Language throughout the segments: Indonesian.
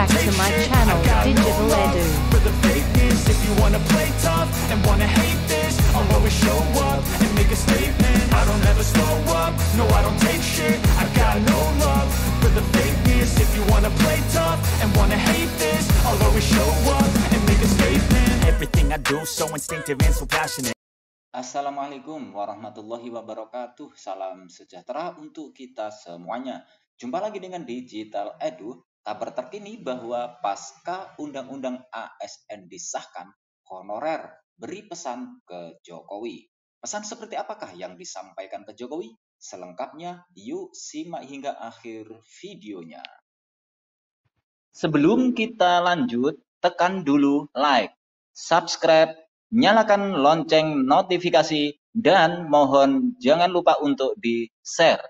back to my channel, Digital Edu. For the fakeness, if you wanna play tough and wanna hate this, I'll always show up and make a statement. I don't ever slow up, no I don't take shit. I got no love for the fakeness. If you wanna play tough and wanna hate this, I'll always show up and make a statement. Everything I do so instinctive and so passionate. Assalamualaikum warahmatullahi wabarakatuh. Salam sejahtera untuk kita semuanya. Jumpa lagi dengan Digital Edu. Kabar terkini bahwa pasca Undang-Undang ASN disahkan, honorer beri pesan ke Jokowi. Pesan seperti apakah yang disampaikan ke Jokowi? Selengkapnya yuk simak hingga akhir videonya. Sebelum kita lanjut, tekan dulu like, subscribe, nyalakan lonceng notifikasi, dan mohon jangan lupa untuk di-share.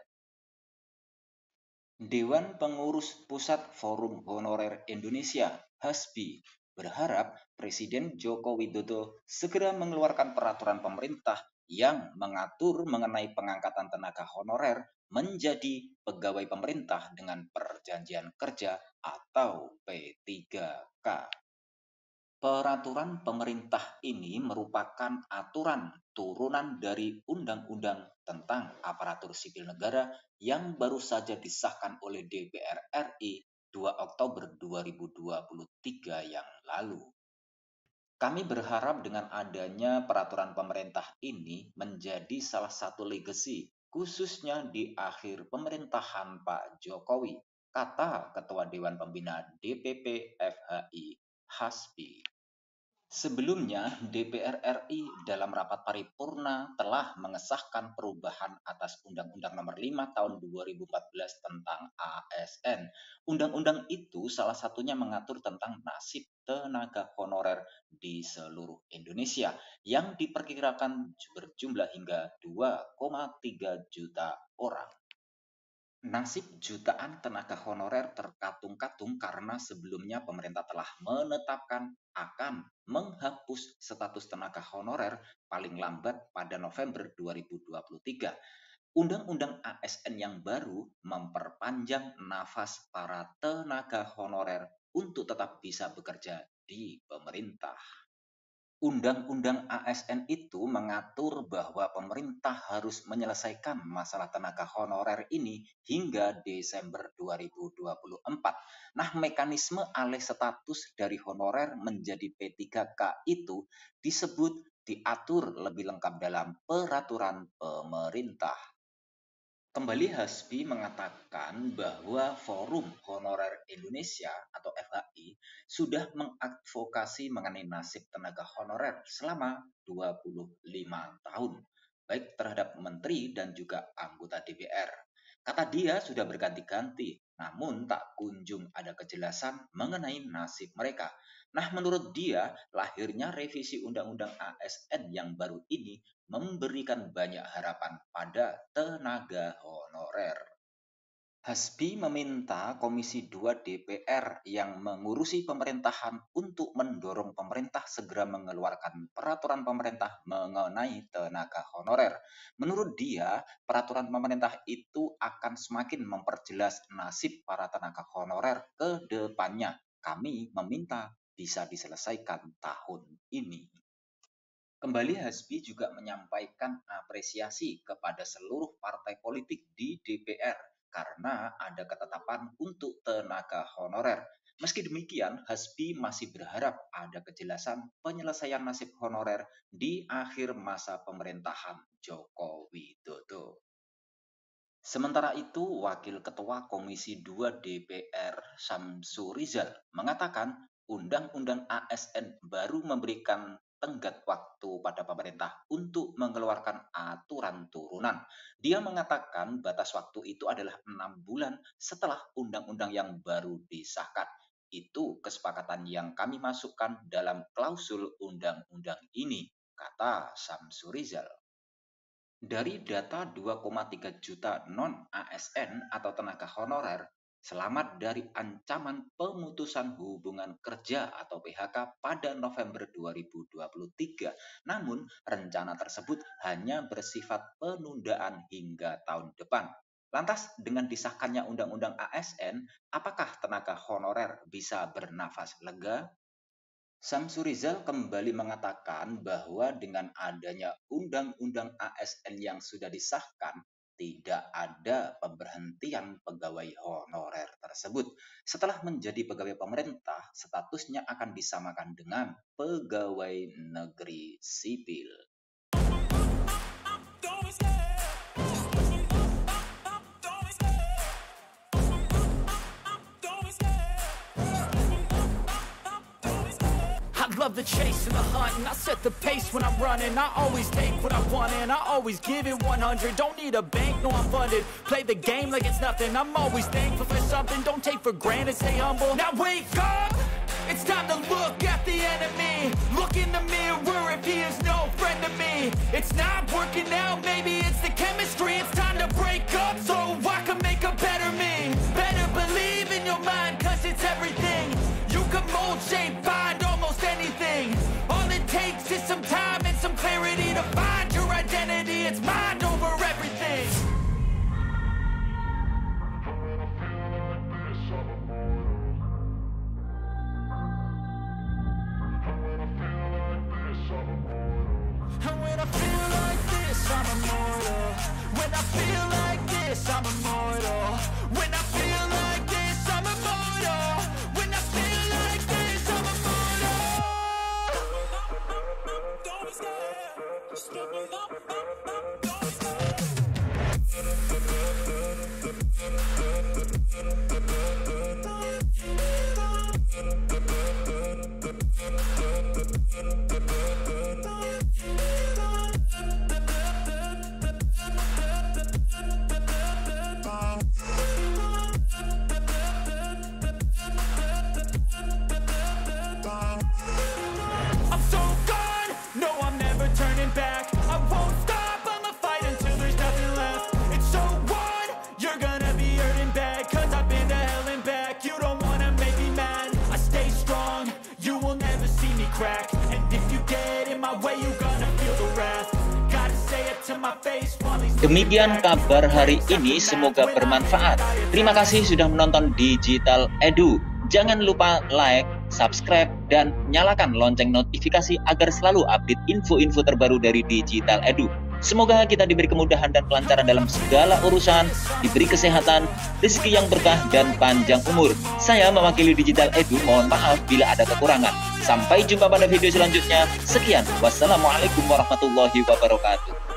Dewan Pengurus Pusat Forum Honorer Indonesia (HASPI) berharap Presiden Joko Widodo segera mengeluarkan peraturan pemerintah yang mengatur mengenai pengangkatan tenaga honorer menjadi pegawai pemerintah dengan perjanjian kerja atau P3K. Peraturan pemerintah ini merupakan aturan turunan dari Undang-Undang tentang Aparatur Sipil Negara yang baru saja disahkan oleh DPR RI 2 Oktober 2023 yang lalu. Kami berharap dengan adanya peraturan pemerintah ini menjadi salah satu legasi, khususnya di akhir pemerintahan Pak Jokowi, kata Ketua Dewan Pembina DPP FHI HASPI. Sebelumnya, DPR RI dalam rapat paripurna telah mengesahkan perubahan atas Undang-Undang Nomor 5 Tahun 2014 tentang ASN. Undang-undang itu salah satunya mengatur tentang nasib tenaga honorer di seluruh Indonesia yang diperkirakan berjumlah hingga 2,3 juta orang. Nasib jutaan tenaga honorer terkatung-katung karena sebelumnya pemerintah telah menetapkan akan menghapus status tenaga honorer paling lambat pada November 2023. Undang-undang ASN yang baru memperpanjang nafas para tenaga honorer untuk tetap bisa bekerja di pemerintah. Undang-undang ASN itu mengatur bahwa pemerintah harus menyelesaikan masalah tenaga honorer ini hingga Desember 2024. Nah, mekanisme alih status dari honorer menjadi P3K itu diatur lebih lengkap dalam peraturan pemerintah. Kembali HASPI mengatakan bahwa Forum Honorer Indonesia atau FHI sudah mengadvokasi mengenai nasib tenaga honorer selama 25 tahun, baik terhadap menteri dan juga anggota DPR. Kata dia sudah berganti-ganti, namun tak kunjung ada kejelasan mengenai nasib mereka. Nah, menurut dia, lahirnya revisi Undang-Undang ASN yang baru ini memberikan banyak harapan pada tenaga honorer. HASPI meminta Komisi 2 DPR yang mengurusi pemerintahan untuk mendorong pemerintah segera mengeluarkan peraturan pemerintah mengenai tenaga honorer. Menurut dia, peraturan pemerintah itu akan semakin memperjelas nasib para tenaga honorer ke depannya. Kami meminta bisa diselesaikan tahun ini. Kembali HASPI juga menyampaikan apresiasi kepada seluruh partai politik di DPR karena ada ketetapan untuk tenaga honorer. Meski demikian, HASPI masih berharap ada kejelasan penyelesaian nasib honorer di akhir masa pemerintahan Joko Widodo. Sementara itu, Wakil Ketua Komisi 2 DPR Syamsu Rizal mengatakan Undang-Undang ASN baru memberikan tenggat waktu pada pemerintah untuk mengeluarkan aturan turunan. Dia mengatakan batas waktu itu adalah 6 bulan setelah undang-undang yang baru disahkan. Itu kesepakatan yang kami masukkan dalam klausul undang-undang ini, kata Syamsu Rizal. Dari data 2,3 juta non-ASN atau tenaga honorer selamat dari ancaman pemutusan hubungan kerja atau PHK pada November 2023. Namun, rencana tersebut hanya bersifat penundaan hingga tahun depan. Lantas, dengan disahkannya Undang-Undang ASN, apakah tenaga honorer bisa bernafas lega? Samsu Rizal kembali mengatakan bahwa dengan adanya Undang-Undang ASN yang sudah disahkan, tidak ada pemberhentian pegawai honorer tersebut. Setelah menjadi pegawai pemerintah, statusnya akan disamakan dengan pegawai negeri sipil. Love the chase and the hunt, and I set the pace when I'm running. I always take what I want and I always give it 100. Don't need a bank, no I'm funded. Play the game like it's nothing. I'm always thankful for something. Don't take for granted, stay humble. Now wake up, it's time to look at the enemy. Look in the mirror if he is no friend to me. It's not working out, maybe it's the chemistry. It's time to break up so I can make a better me. Better believe in your mind, cause it's everything. You can mold, shape, find almost anything. All it takes is some time and some clarity to find your identity. It's mind over everything. And when I feel like this, I'm immortal. When I feel like this, I'm immortal. When I feel like this, I'm immortal. When I feel like this, I'm immortal. Don't be scared. Just give me up. Don't be scared. I'm so gone, no I'm never turning back. I won't stop, I'ma fight until there's nothing left. It's so on, you're gonna be hurting bad. Cause I've been to hell and back. You don't wanna make me mad. I stay strong, you will never see me crack. And if you get in my way, you're gonna feel the wrath. Gotta say it to my face while he's Demikian kabar hari ini, semoga bermanfaat. Terima kasih sudah menonton Digital Edu. Jangan lupa like, subscribe, dan nyalakan lonceng notifikasi agar selalu update info-info terbaru dari Digital Edu. Semoga kita diberi kemudahan dan kelancaran dalam segala urusan, diberi kesehatan, rezeki yang berkah, dan panjang umur. Saya mewakili Digital Edu, mohon maaf bila ada kekurangan. Sampai jumpa pada video selanjutnya. Sekian, wassalamualaikum warahmatullahi wabarakatuh.